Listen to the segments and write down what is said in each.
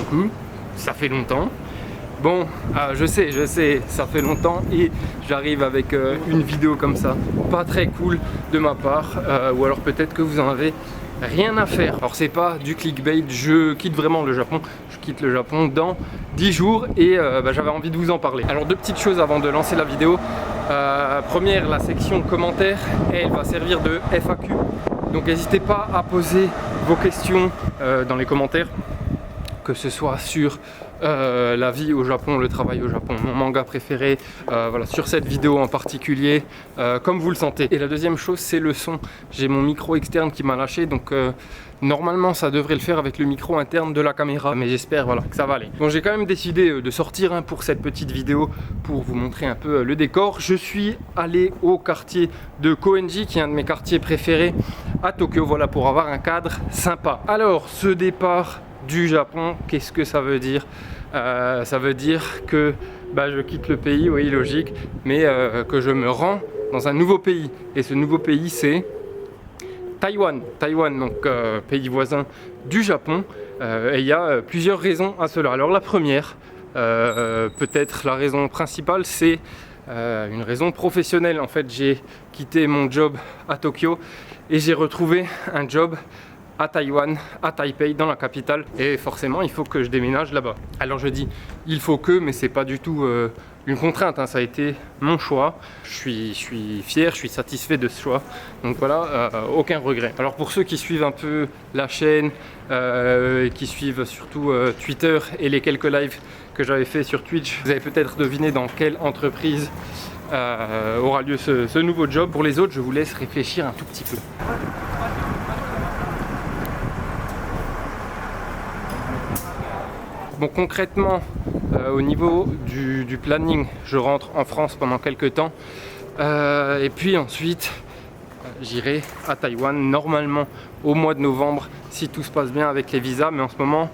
coucou, ça fait longtemps. Bon, je sais, ça fait longtemps et j'arrive avec une vidéo comme ça, pas très cool de ma part, ou alors peut-être que vous en avez rien à faire. Alors c'est pas du clickbait, je quitte vraiment le Japon, je quitte le Japon dans 10 jours et j'avais envie de vous en parler. Alors deux petites choses avant de lancer la vidéo. Première, la section commentaires, elle va servir de FAQ, donc n'hésitez pas à poser vos questions dans les commentaires, que ce soit sur la vie au Japon, le travail au Japon, mon manga préféré, voilà, sur cette vidéo en particulier, comme vous le sentez. Et la deuxième chose, c'est le son. J'ai mon micro externe qui m'a lâché, donc normalement ça devrait le faire avec le micro interne de la caméra, mais j'espère voilà, que ça va aller. Bon, j'ai quand même décidé de sortir pour cette petite vidéo pour vous montrer un peu le décor. Je suis allé au quartier de Koenji, qui est un de mes quartiers préférés à Tokyo, voilà, pour avoir un cadre sympa. Alors, ce départ du Japon, qu'est-ce que ça veut dire? Ça veut dire que je quitte le pays, oui logique, mais que je me rends dans un nouveau pays. Et ce nouveau pays, c'est Taïwan. Taïwan, donc pays voisin du Japon. Et il y a plusieurs raisons à cela. Alors la première, peut-être la raison principale, c'est une raison professionnelle. En fait, j'ai quitté mon job à Tokyo et j'ai retrouvé un job à Taïwan, à Taipei, dans la capitale, et forcément il faut que je déménage là-bas. Alors je dis il faut que, mais c'est pas du tout une contrainte, hein. Ça a été mon choix, je suis fier, je suis satisfait de ce choix, donc voilà, aucun regret. Alors pour ceux qui suivent un peu la chaîne, et qui suivent surtout Twitter et les quelques lives que j'avais fait sur Twitch, vous avez peut-être deviné dans quelle entreprise aura lieu ce nouveau job. Pour les autres, je vous laisse réfléchir un tout petit peu. Bon, concrètement, au niveau du planning, je rentre en France pendant quelques temps et puis ensuite j'irai à Taïwan normalement au mois de novembre si tout se passe bien avec les visas, mais en ce moment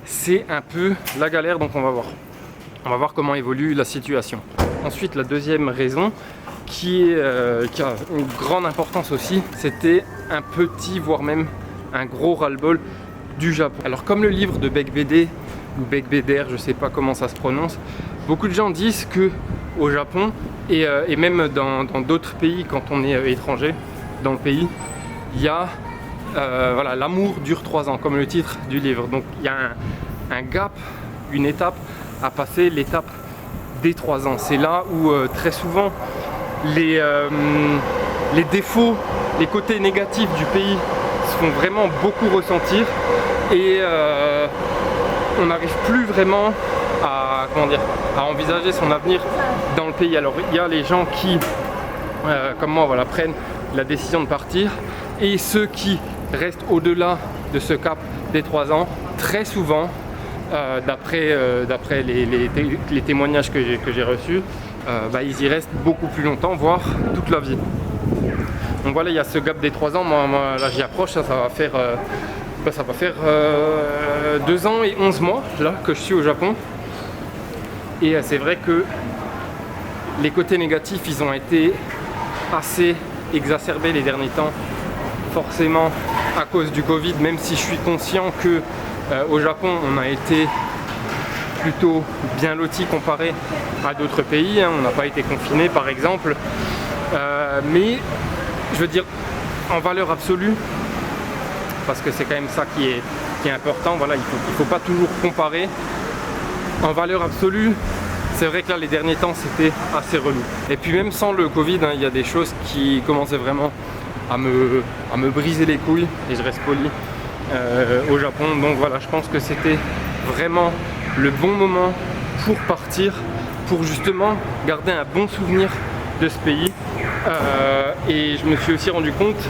c'est un peu la galère, donc on va voir comment évolue la situation. Ensuite, la deuxième raison qui a une grande importance aussi, c'était un petit, voire même un gros ras-le-bol du Japon. Alors comme le livre de Beck BD ou Beck BDR, je sais pas comment ça se prononce, beaucoup de gens disent que au Japon et même dans d'autres pays, quand on est étranger dans le pays, il y a voilà, l'amour dure 3 ans, comme le titre du livre. Donc il y a un gap, une étape à passer, l'étape des 3 ans. C'est là où très souvent les défauts, les côtés négatifs du pays se font vraiment beaucoup ressentir et on n'arrive plus vraiment à envisager son avenir dans le pays. Alors il y a les gens qui, comme moi, voilà, prennent la décision de partir, et ceux qui restent au-delà de ce cap des 3 ans, très souvent, d'après les témoignages que j'ai reçus, ils y restent beaucoup plus longtemps, voire toute la vie. Donc voilà, il y a ce gap des 3 ans, moi là j'y approche, ça va faire 2 ans et 11 mois là que je suis au Japon, et c'est vrai que les côtés négatifs, ils ont été assez exacerbés les derniers temps, forcément à cause du Covid, même si je suis conscient que au Japon on a été plutôt bien loti comparé à d'autres pays, hein. On n'a pas été confiné par exemple, mais je veux dire en valeur absolue, parce que c'est quand même ça qui est important, voilà, il faut pas toujours comparer. En valeur absolue, c'est vrai que là les derniers temps c'était assez relou. Et puis même sans le Covid, hein, il y a des choses qui commençaient vraiment à me briser les couilles, et je reste poli, au Japon. Donc voilà, je pense que c'était vraiment le bon moment pour partir, pour justement garder un bon souvenir de ce pays. Et je me suis aussi rendu compte,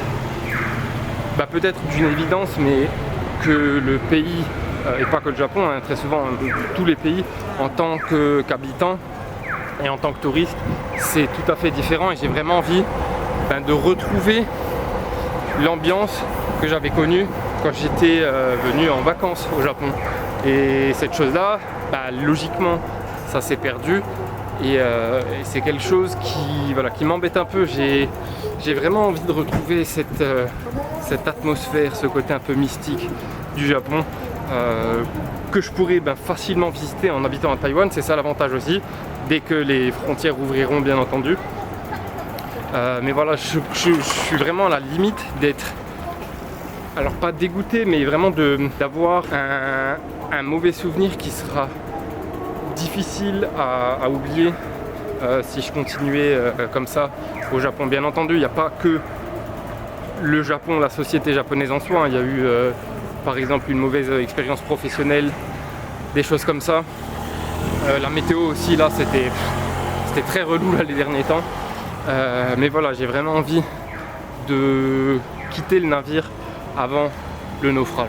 peut-être d'une évidence, mais que le pays, et pas que le Japon, hein, très souvent tous les pays, en tant qu'habitant et en tant que touriste, c'est tout à fait différent, et j'ai vraiment envie de retrouver l'ambiance que j'avais connue quand j'étais venu en vacances au Japon. Et cette chose-là, logiquement, ça s'est perdu. Et c'est quelque chose qui m'embête un peu. J'ai vraiment envie de retrouver cette atmosphère, ce côté un peu mystique du Japon. que je pourrais facilement visiter en habitant à Taïwan. C'est ça l'avantage aussi, dès que les frontières ouvriront bien entendu. Mais voilà, je suis vraiment à la limite d'être, alors pas dégoûté, mais vraiment d'avoir un mauvais souvenir qui sera difficile à oublier si je continuais comme ça au Japon. Bien entendu, il n'y a pas que le Japon, la société japonaise en soi, hein. Il y a eu par exemple une mauvaise expérience professionnelle, des choses comme ça. La météo aussi, là c'était très relou là, les derniers temps. Mais voilà, j'ai vraiment envie de quitter le navire avant le naufrage.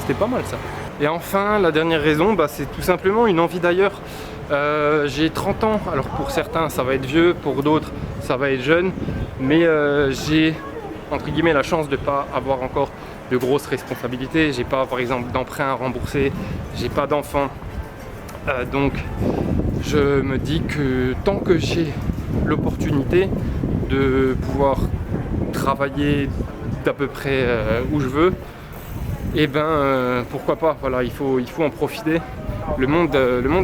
C'était pas mal ça. Et enfin, la dernière raison, c'est tout simplement une envie d'ailleurs. J'ai 30 ans, alors pour certains ça va être vieux, pour d'autres ça va être jeune, mais j'ai entre guillemets la chance de ne pas avoir encore de grosses responsabilités. J'ai pas par exemple d'emprunt à rembourser, j'ai pas d'enfants. Donc je me dis que tant que j'ai l'opportunité de pouvoir travailler d'à peu près où je veux, et pourquoi pas, voilà, il faut en profiter. Le monde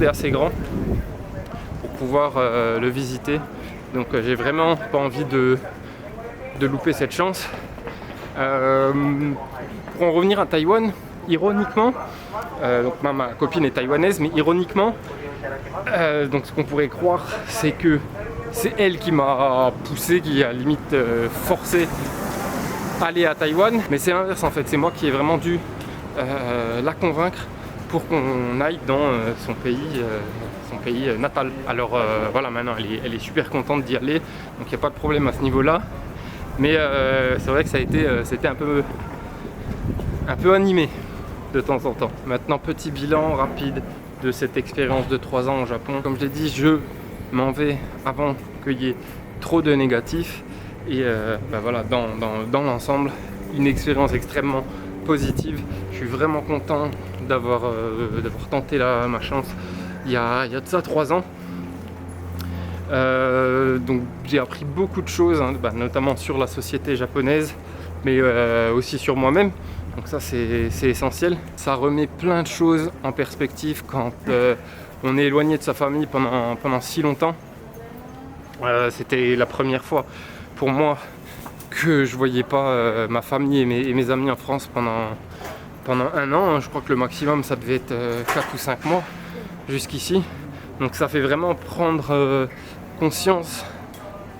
est assez grand pour pouvoir le visiter, donc j'ai vraiment pas envie de louper cette chance. Pour en revenir à Taïwan, ironiquement, donc ma copine est taïwanaise, mais ironiquement, donc ce qu'on pourrait croire, c'est que c'est elle qui m'a poussé, qui a limite forcé à aller à Taïwan, mais c'est l'inverse en fait, c'est moi qui ai vraiment dû la convaincre pour qu'on aille dans son pays natal. Alors voilà, maintenant elle est super contente d'y aller, donc il n'y a pas de problème à ce niveau-là. Mais c'est vrai que c'était un peu animé de temps en temps. Maintenant, petit bilan rapide de cette expérience de 3 ans au Japon. Comme je l'ai dit, je m'en vais avant qu'il y ait trop de négatifs. Et voilà, dans l'ensemble, une expérience extrêmement positive. Je suis vraiment content d'avoir tenté ma chance il y a de ça 3 ans. Donc j'ai appris beaucoup de choses, hein, notamment sur la société japonaise, mais aussi sur moi-même. Donc ça c'est essentiel. Ça remet plein de choses en perspective quand on est éloigné de sa famille pendant si longtemps. C'était la première fois pour moi que je voyais pas ma famille et mes amis en France pendant 1 an. Je crois que le maximum ça devait être 4 ou 5 mois jusqu'ici. Donc ça fait vraiment prendre conscience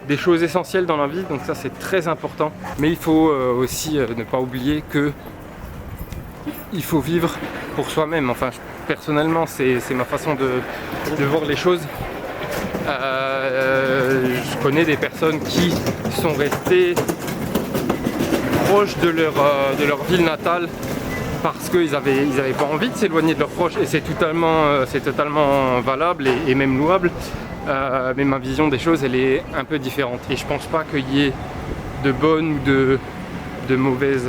des choses essentielles dans la vie, donc ça c'est très important. Mais il faut aussi ne pas oublier que il faut vivre pour soi-même. Enfin, personnellement, c'est ma façon de voir les choses. Je connais des personnes qui sont restées proches de leur ville natale parce qu'ils n'avaient pas envie de s'éloigner de leurs proches, et c'est totalement valable et même louable. Mais ma vision des choses, elle est un peu différente. Et je pense pas qu'il y ait de bonnes ou de mauvaises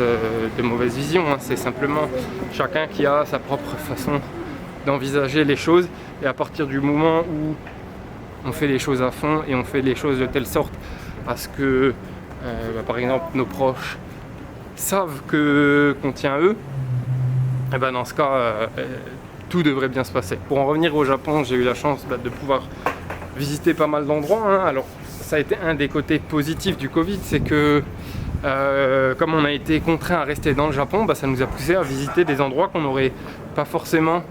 visions, hein. C'est simplement chacun qui a sa propre façon d'envisager les choses. Et à partir du moment où on fait les choses à fond et on fait les choses de telle sorte à ce que, par exemple, nos proches savent qu'on tient à eux, et dans ce cas, tout devrait bien se passer. Pour en revenir au Japon, j'ai eu la chance de pouvoir visiter pas mal d'endroits, hein. Alors ça a été un des côtés positifs du Covid, c'est que comme on a été contraint à rester dans le Japon, ça nous a poussé à visiter des endroits qu'on n'aurait pas forcément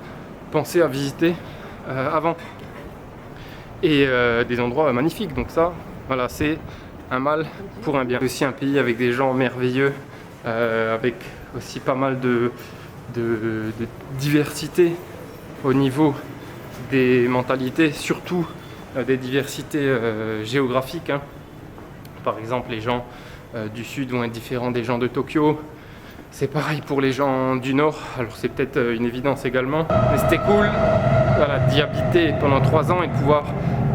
pensé à visiter avant, et des endroits magnifiques. Donc ça, voilà, c'est un mal pour un bien. C'est aussi un pays avec des gens merveilleux, avec aussi pas mal de diversité au niveau des mentalités, surtout des diversités géographiques, hein. Par exemple, les gens du sud vont être différents des gens de Tokyo. C'est pareil pour les gens du nord. Alors c'est peut-être une évidence également, mais c'était cool, voilà, d'y habiter pendant 3 ans et de pouvoir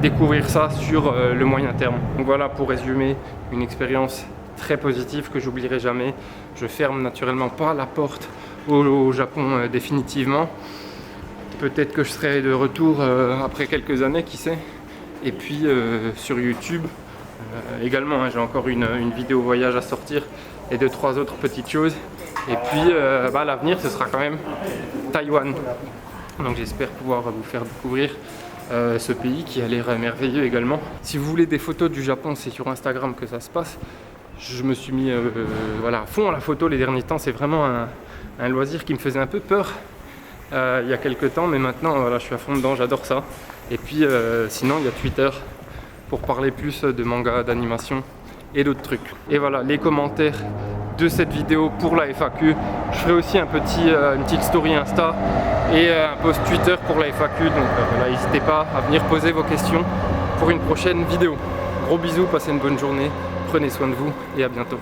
découvrir ça sur le moyen terme. Donc voilà, pour résumer, une expérience très positive que j'oublierai jamais. Je ferme naturellement pas la porte au Japon définitivement. Peut-être que je serai de retour après quelques années, qui sait. Et puis sur YouTube également, hein, j'ai encore une vidéo voyage à sortir et 2-3 autres petites choses. Et puis l'avenir ce sera quand même Taïwan. Donc j'espère pouvoir vous faire découvrir ce pays qui a l'air merveilleux également. Si vous voulez des photos du Japon, c'est sur Instagram que ça se passe. Je me suis mis à fond à la photo les derniers temps. C'est vraiment un loisir qui me faisait un peu peur il y a quelques temps, mais maintenant voilà, je suis à fond dedans, j'adore ça. Et puis sinon il y a Twitter pour parler plus de manga, d'animation et d'autres trucs. Et voilà les commentaires de cette vidéo pour la FAQ. Je ferai aussi une petite story Insta et un post Twitter pour la FAQ. Donc voilà, n'hésitez pas à venir poser vos questions pour une prochaine vidéo. Gros bisous, passez une bonne journée, prenez soin de vous et à bientôt.